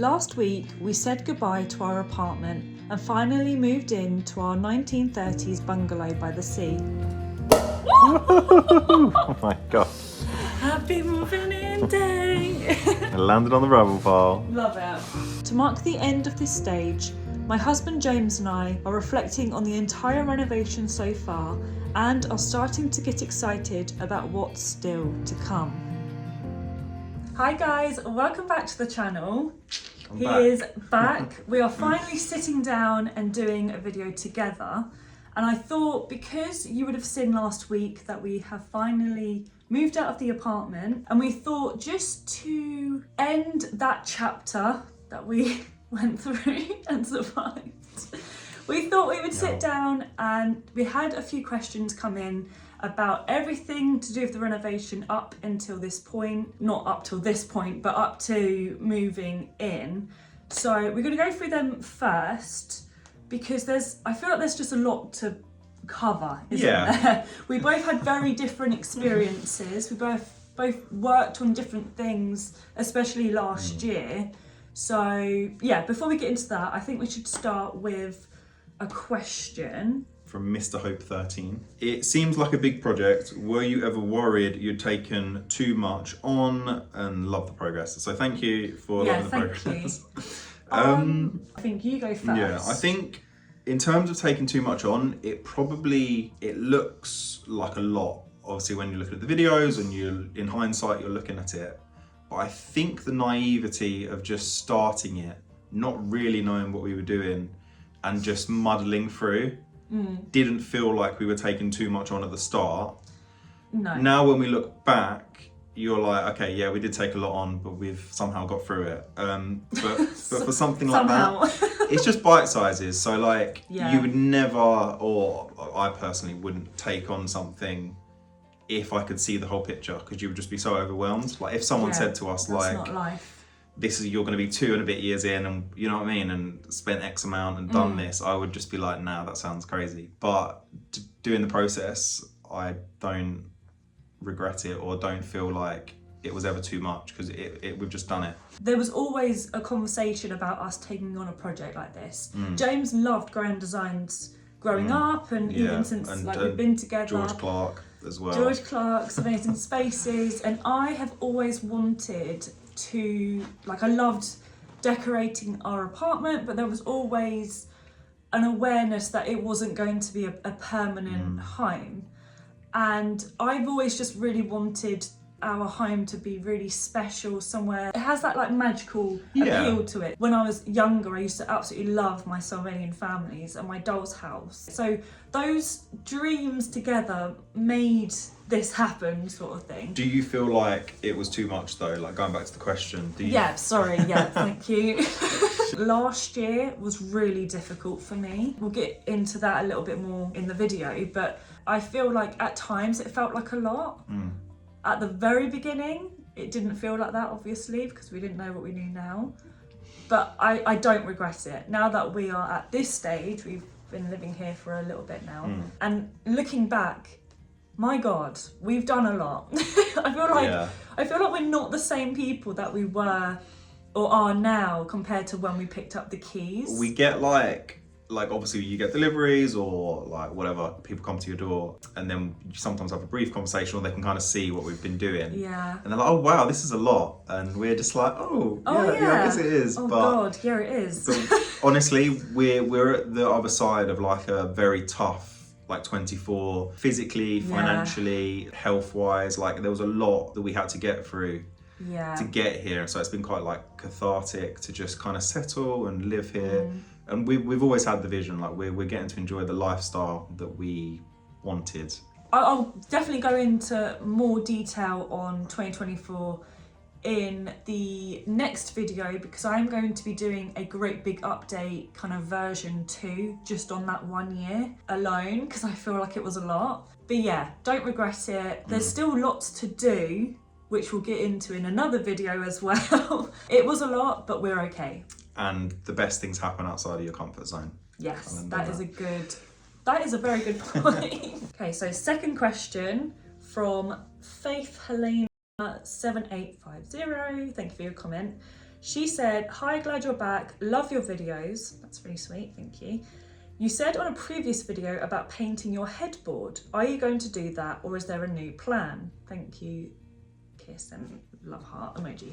Last week, we said goodbye to our apartment and finally moved in to our 1930s bungalow by the sea. Oh my god. Happy moving in day! I landed on the rubble pile. Love it. To mark the end of this stage, my husband James and I are reflecting on the entire renovation so far and are starting to get excited about what's still to come. Hi guys, welcome back to the channel. He is back. We are finally sitting down and doing a video together. And I thought, because you would have seen last week that we have finally moved out of the apartment, and we thought just to end that chapter that we went through and survived, we thought we would sit down, and we had a few questions come in about everything to do with the renovation up until this point. Not up till this point, but up to moving in. So we're going to go through them first, because I feel like there's just a lot to cover, isn't there? We both had very different experiences. We both worked on different things, especially last year. So yeah, before we get into that, I think we should start with a question. From Mr. Hope 13. It seems like a big project. Were you ever worried you'd taken too much on? And love the progress. So thank you for loving the progress. I think you go first. Yeah, I think in terms of taking too much on, it looks like a lot. Obviously, when you're looking at the videos and in hindsight, you're looking at it. But I think the naivety of just starting it, not really knowing what we were doing and just muddling through, didn't feel like we were taking too much on at the start. No. Now when we look back, you're like, okay, yeah, we did take a lot on, but we've somehow got through it. But for something like that, it's just bite sizes. So like, you would never, or I personally wouldn't take on something if I could see the whole picture, because you would just be so overwhelmed. Like if someone said to us, like, not life. You're going to be 2 and a bit years in, and you know what I mean, and spent X amount and done this, I would just be like, nah, that sounds crazy. But doing the process, I don't regret it or don't feel like it was ever too much, because we've just done it. There was always a conversation about us taking on a project like this. James loved grand designs growing up, and even since we've been together. George Clark as well. George Clark's Amazing Spaces, and I have always wanted to, I loved decorating our apartment, but there was always an awareness that it wasn't going to be a permanent home. And I've always just really wanted our home to be really special somewhere. It has that magical appeal to it. When I was younger, I used to absolutely love my Sylvanian families and my doll's house. So those dreams together made this happen, sort of thing. Do you feel like it was too much though? Like going back to the question. Thank you. Last year was really difficult for me. We'll get into that a little bit more in the video, but I feel like at times it felt like a lot. At the very beginning, it didn't feel like that, obviously, because we didn't know what we knew now. But I don't regret it. Now that we are at this stage, we've been living here for a little bit now, and looking back, my God, we've done a lot. I feel like we're not the same people that we were or are now compared to when we picked up the keys. We get like obviously you get deliveries or like whatever, people come to your door, and then you sometimes have a brief conversation, or they can kind of see what we've been doing. Yeah. And they're like, oh wow, this is a lot. And we're just like, I guess it is. Oh God, yeah, it is. But honestly, we're at the other side of like a very tough 24, physically, financially, health-wise. Like there was a lot that we had to get through to get here. So it's been quite cathartic to just kind of settle and live here. And we've always had the vision, we're getting to enjoy the lifestyle that we wanted. I'll definitely go into more detail on 2024 in the next video, because I'm going to be doing a great big update, kind of version 2, just on that 1 year alone, because I feel like it was a lot. But yeah, don't regret it. There's still lots to do, which we'll get into in another video as well. It was a lot, but we're okay. And the best things happen outside of your comfort zone. Yes, that is a very good point. Okay, so second question from Faith Helena 7850. Thank you for your comment. She said, "Hi, glad you're back. Love your videos." That's really sweet, thank you. "You said on a previous video about painting your headboard. Are you going to do that, or is there a new plan? Thank you, kiss and love heart emoji."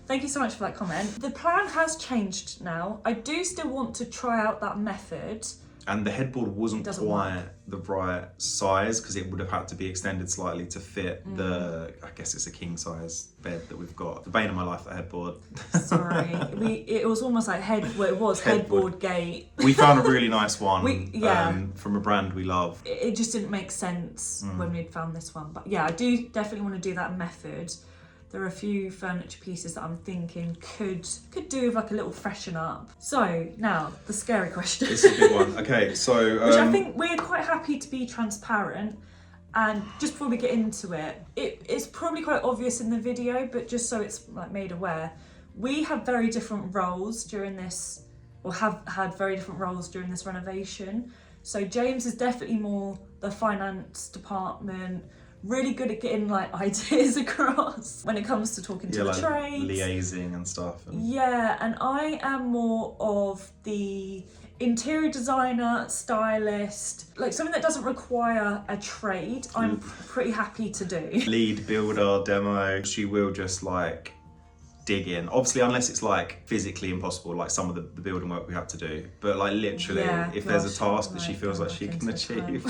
Thank you so much for that comment. The plan has changed now. I do still want to try out that method. And the headboard wasn't quite work. the right size, because it would have had to be extended slightly to fit the, I guess it's a king size bed that we've got. The bane of my life, that headboard. Sorry, it was almost like headboard gate. We found a really nice one from a brand we love. It just didn't make sense when we'd found this one. But yeah, I do definitely want to do that method. There are a few furniture pieces that I'm thinking could do with like a little freshen up. So now the scary question. It's a big one. Okay, so which I think we're quite happy to be transparent. And just before we get into it, it's probably quite obvious in the video, but just so it's like made aware, we have very different roles during this, or have had very different roles during this renovation. So James is definitely more the finance department, really good at getting like ideas across when it comes to talking to the like trades, liaising and stuff. Yeah, and I am more of the interior designer, stylist, like something that doesn't require a trade. I'm pretty happy to do. Lead builder, demo. She will just like dig in, obviously, unless it's like physically impossible, like some of the building work we have to do, but like literally if there's a task that she feels like she can achieve,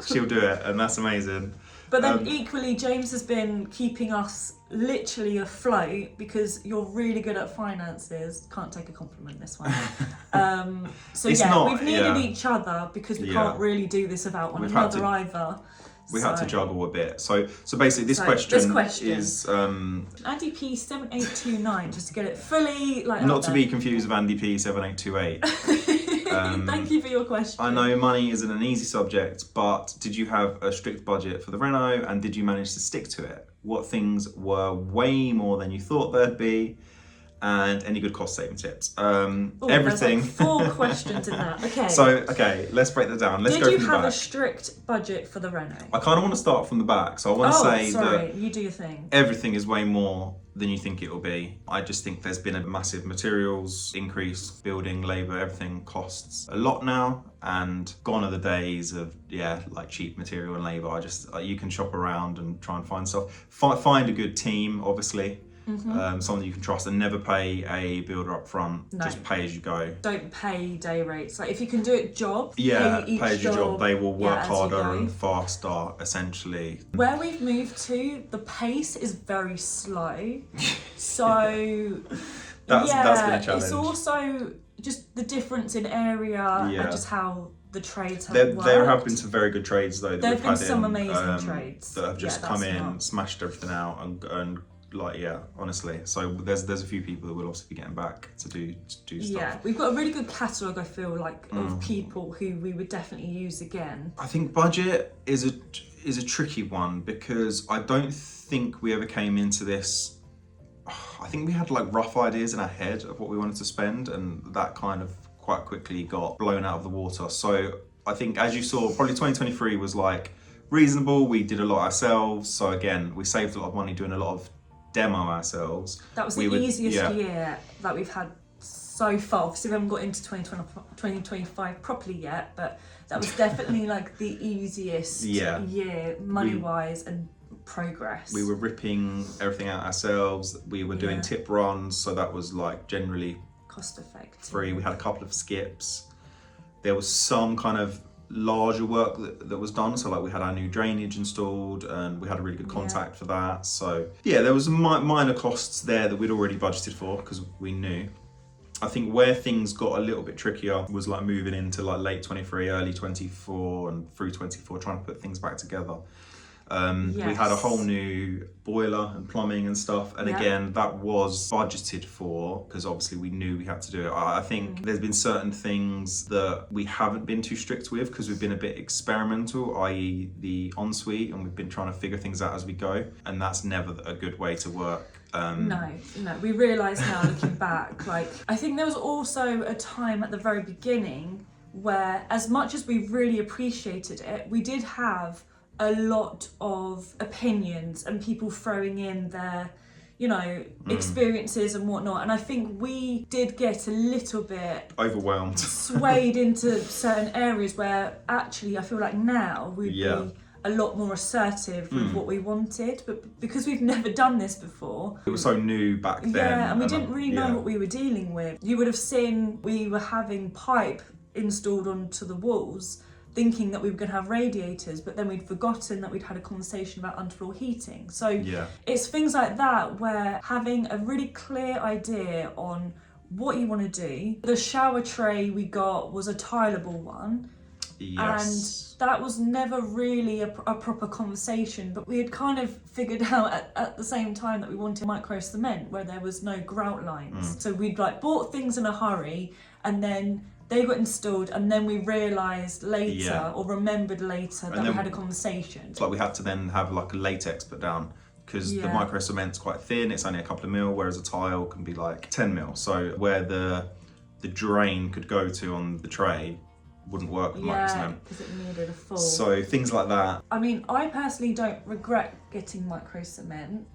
she'll do it, and that's amazing. But then equally, James has been keeping us literally afloat because you're really good at finances. Can't take a compliment, this one. So we've needed each other because we can't really do this without one another either. We had to juggle a bit. So basically this question is Andy P 7829, just to get it fully like not to be confused with Andy P 7828. Thank you for your question. I know money isn't an easy subject, but did you have a strict budget for the reno, and did you manage to stick to it? What things were way more than you thought there'd be? And any good cost saving tips? Everything. There's like 4 questions in that. Okay. So, let's break that down. Let's go from the back. Did you have a strict budget for the reno? I kind of want to start from the back. So I want to say that you do your thing. Everything is way more than you think it will be. I just think there's been a massive materials increase, building, labour, everything costs a lot now. And gone are the days of, like cheap material and labour. You can shop around and try and find stuff. Find a good team, obviously. Someone you can trust, and never pay a builder up front. No. Just pay as you go. Don't pay day rates. Like if you can do it pay as your job. They will work harder and faster, essentially. Where we've moved to, the pace is very slow. So that's been a challenge. It's also just the difference in area and just how the trades have worked. There have been some very good trades though. There have been some amazing trades that have just come in, smashed everything out, and honestly. So there's a few people that will also be getting back to do stuff. Yeah, we've got a really good catalogue, I feel like, of people who we would definitely use again. I think budget is a tricky one, because I don't think we ever came into this. I think we had like rough ideas in our head of what we wanted to spend, and that kind of quite quickly got blown out of the water. So I think, as you saw, probably 2023 was like reasonable. We did a lot ourselves. So again, we saved a lot of money doing a lot of demo ourselves. That was the easiest year that we've had so far. Obviously we haven't got into 2025 properly yet, but that was definitely like the easiest year money wise and progress. We were ripping everything out ourselves. We were doing tip runs, so that was like generally cost effective, free. We had a couple of skips. There was some kind of larger work that was done, so like we had our new drainage installed and we had a really good contact for that. So there was minor costs there that we'd already budgeted for because we knew. I think where things got a little bit trickier was like moving into like late 23, early 24 and through 24, trying to put things back together. We had a whole new boiler and plumbing and stuff, and again that was budgeted for because obviously we knew we had to do it. I think there's been certain things that we haven't been too strict with because we've been a bit experimental, i.e. the ensuite, and we've been trying to figure things out as we go, and that's never a good way to work. No, we realise now looking back, like I think there was also a time at the very beginning where, as much as we really appreciated it, we did have a lot of opinions and people throwing in their, you know, experiences and whatnot. And I think we did get a little bit overwhelmed, swayed into certain areas where actually I feel like now we'd be a lot more assertive with what we wanted, but because we've never done this before, it was so new back then. Yeah, and we didn't really know what we were dealing with. You would have seen we were having pipe installed onto the walls, thinking that we were going to have radiators, but then we'd forgotten that we'd had a conversation about underfloor heating. So it's things like that where having a really clear idea on what you want to do. The shower tray we got was a tileable one. Yes. And that was never really a proper conversation, but we had kind of figured out at the same time that we wanted micro cement where there was no grout lines. So we'd like bought things in a hurry, and then they got installed, and then we realised later or remembered later that we had a conversation. It's like we had to then have like a latex put down because the micro cement's quite thin, it's only a couple of mil, whereas a tile can be like 10 mil. So where the drain could go to on the tray wouldn't work with micro cement. Because it needed a full. So things like that. I mean, I personally don't regret getting micro cement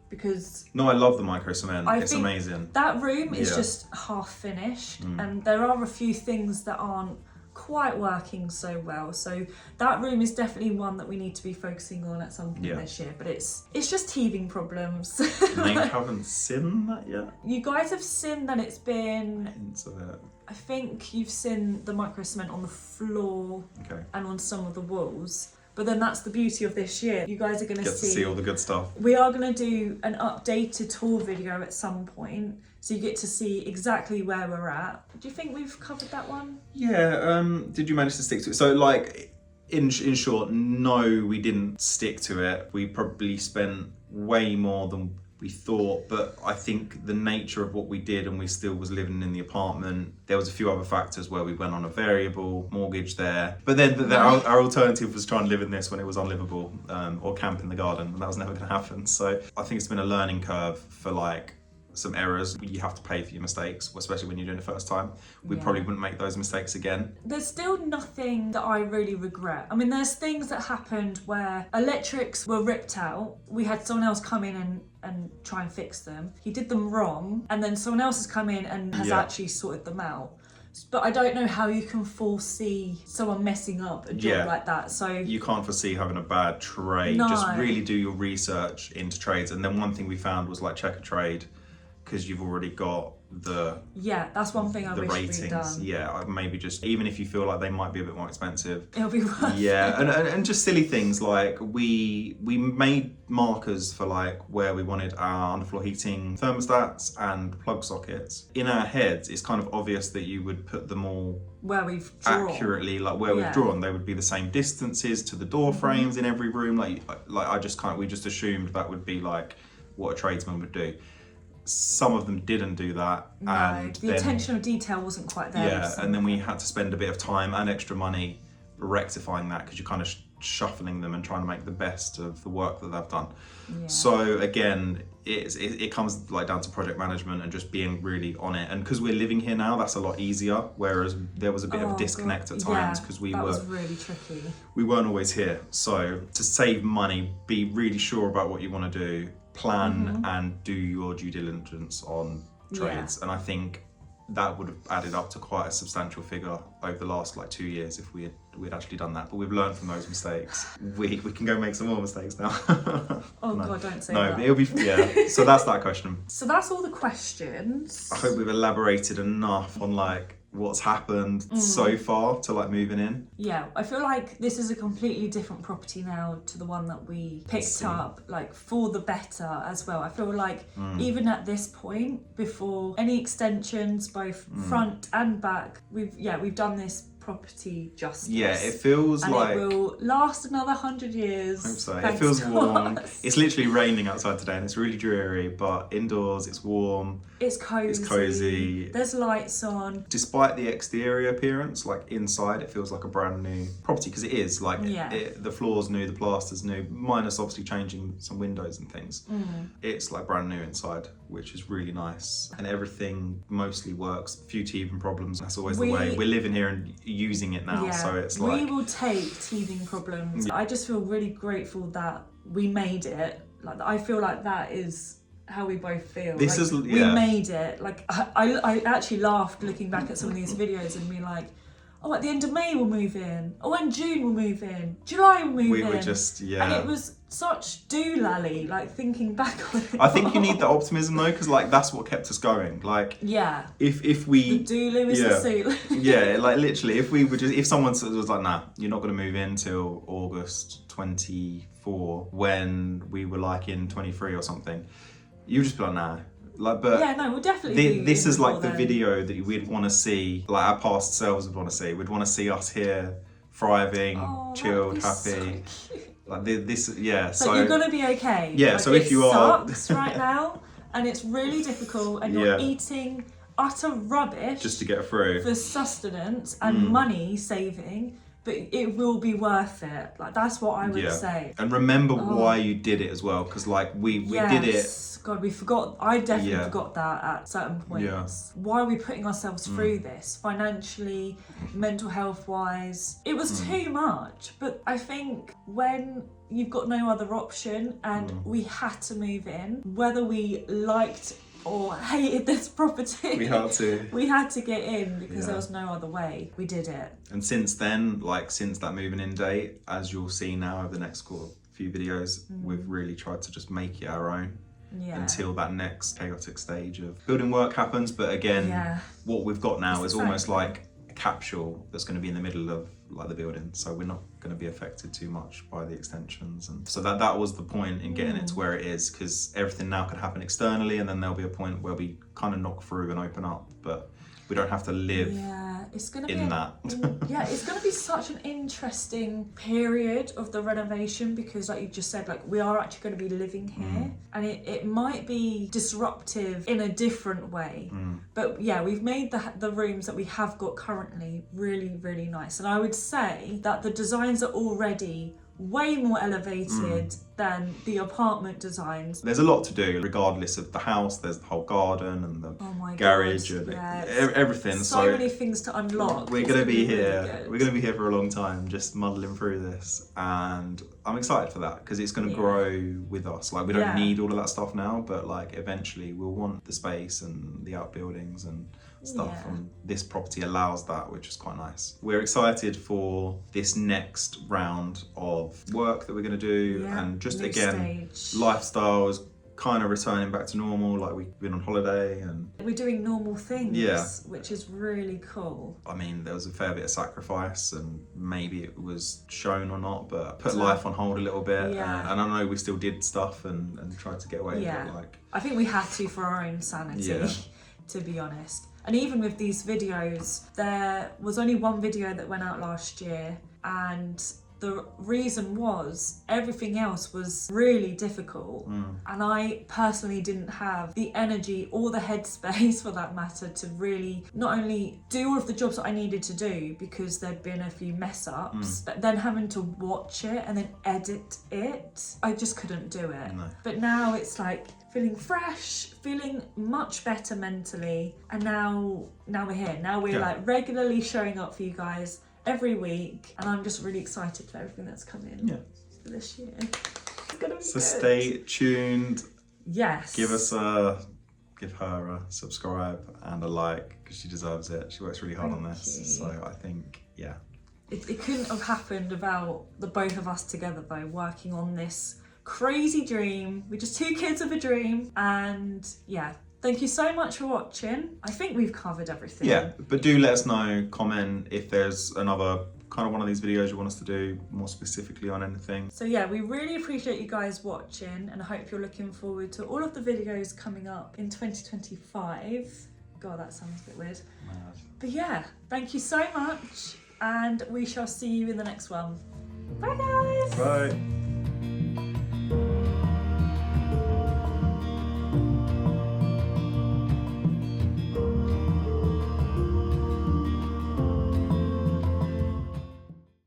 because... No, I love the micro cement. It's amazing. That room is just half finished, and there are a few things that aren't quite working so well. So that room is definitely one that we need to be focusing on at some point this year. But it's just teething problems. They haven't seen that yet. You guys have seen that it's been... Hints of it. I think you've seen the micro cement on the floor and on some of the walls. But then that's the beauty of this year. You guys are going to see all the good stuff. We are going to do an updated tour video at some point, so you get to see exactly where we're at. Do you think we've covered that one? Yeah. Did you manage to stick to it? So, like, in short, no, we didn't stick to it. We probably spent way more than we thought, but I think the nature of what we did, and we still was living in the apartment, there was a few other factors where we went on a variable mortgage there, but then our alternative was trying to live in this when it was unlivable, or camp in the garden, and that was never going to happen. So I think it's been a learning curve for like some errors. You have to pay for your mistakes, especially when you're doing it the first time. We probably wouldn't make those mistakes again. There's still nothing that I really regret. I mean, there's things that happened where electrics were ripped out. We had someone else come in and try and fix them. He did them wrong, and then someone else has come in and has actually sorted them out. But I don't know how you can foresee someone messing up a job like that. So you can't foresee having a bad trade. No. Just really do your research into trades. And then one thing we found was like check a trade, because you've already got that's one thing I wish ratings. we'd done. Yeah, maybe just, even if you feel like they might be a bit more expensive, it'll be worth it. And just silly things like we made markers for like where we wanted our underfloor heating thermostats and plug sockets. In our heads, it's kind of obvious that you would put them all where we've drawn. Accurately, like where we've drawn. They would be the same distances to the door frames in every room. We just assumed that would be like what a tradesman would do. Some of them didn't do that. No, and the attention of detail wasn't quite there. Yeah, and then we had to spend a bit of time and extra money rectifying that, because you're kind of shuffling them and trying to make the best of the work that they've done. Yeah. So again, it comes like down to project management and just being really on it. And because we're living here now, that's a lot easier. Whereas there was a bit of a disconnect at times because that was really tricky. We weren't always here. So to save money, be really sure about what you want to do. Plan and do your due diligence on trades, and I think that would have added up to quite a substantial figure over the last like 2 years if we'd actually done that. But we've learned from those mistakes. We can go make some more mistakes now. God, don't say that. No, it'll be So that's that question. So that's all the questions. I hope we've elaborated enough on like what's happened so far to like moving in. Yeah, I feel like this is a completely different property now to the one that we picked up, like for the better as well. I feel like even at this point, before any extensions, both front and back, we've done this property justice. Yeah, it feels and like it will last another 100 years. I hope so. It feels warm. It's literally raining outside today and it's really dreary, but indoors it's warm. It's cozy. There's lights on. Despite the exterior appearance, like inside it feels like a brand new property, because it is. Like the floor's new, the plaster's new, minus obviously changing some windows and things. It's like brand new inside, which is really nice. And everything mostly works. A few teething problems, that's always the way. We're living here and using it now, so it's like... We will take teething problems. I just feel really grateful that we made it. Like, I feel like that is how we both feel. This like, is we made it. Like I actually laughed looking back at some of these videos and being like, oh, at the end of May we'll move in. Oh, in June we'll move in. July we'll move in. We were just, And it was such doolally, like thinking back on it. I think you need the optimism though, because like that's what kept us going. Like, yeah, if we the dooloo is the suit. Yeah, like literally, if someone was like, nah, you're not going to move in till August 24, when we were like in 23 or something, you would just be like, nah. Like, but yeah, no, we'll definitely. This is like the video that we'd want to see, like our past selves would want to see. We'd want to see us here, thriving, chilled, happy. So like this, yeah. So you're gonna be okay. Yeah. Like, So if you are, sucks right now, and it's really difficult, and you're eating utter rubbish just to get through for sustenance and money saving. But it will be worth it. Like, that's what I would say. And remember why you did it as well, because like we did it. God, we forgot. I definitely forgot that at certain points. Yeah. Why are we putting ourselves through this financially, mental health wise? It was too much. But I think when you've got no other option and we had to move in, whether we liked or hated this property, we had to get in because there was no other way. We did it. And since then, like since that moving in date, as you'll see now over the next few videos, we've really tried to just make it our own until that next chaotic stage of building work happens. But again, what we've got now is almost like a capsule that's going to be in the middle of like the building, so we're not going to be affected too much by the extensions. And so that was the point in getting it to where it is, because everything now could happen externally, and then there'll be a point where we kind of knock through and open up, but we don't have to live it's gonna in that. It's going to be such an interesting period of the renovation, because like you just said, like we are actually going to be living here, and it might be disruptive in a different way. But yeah, we've made the rooms that we have got currently really, really nice. And I would say that the designs are already way more elevated than the apartment designs. There's a lot to do regardless of the house. There's the whole garden and the garage and everything. So many things to unlock. We're going to be here. We're going to be here for a long time, just muddling through this, and I'm excited for that because it's going to grow with us. Like we don't need all of that stuff now, but like eventually we'll want the space and the outbuildings and stuff, and this property allows that, which is quite nice. We're excited for this next round of work that we're going to do, and just new again stage. Lifestyle is kind of returning back to normal. Like we've been on holiday and we're doing normal things, which is really cool. I mean, there was a fair bit of sacrifice, and maybe it was shown or not, but I put life on hold a little bit, and I know we still did stuff and tried to get away with it. Like I think we had to for our own sanity, to be honest. And even with these videos, there was only one video that went out last year, and the reason was everything else was really difficult, and I personally didn't have the energy or the headspace for that matter to really not only do all of the jobs that I needed to do because there'd been a few mess ups, but then having to watch it and then edit it, I just couldn't do it. But now it's like feeling fresh, feeling much better mentally, and now we're here. Now we're like regularly showing up for you guys every week, and I'm just really excited for everything that's coming for this year. It's gonna be so good. Stay tuned. Yes. Give her a subscribe and a like, because she deserves it. She works really hard on this. So I think, It couldn't have happened without the both of us together though, working on this crazy dream. We're just two kids with a dream, and thank you so much for watching. I think we've covered everything. Yeah, but do let us know, comment if there's another kind of one of these videos you want us to do more specifically on anything. So yeah, we really appreciate you guys watching, and I hope you're looking forward to all of the videos coming up in 2025. God, that sounds a bit weird. But yeah, thank you so much, and we shall see you in the next one. Bye guys! Bye!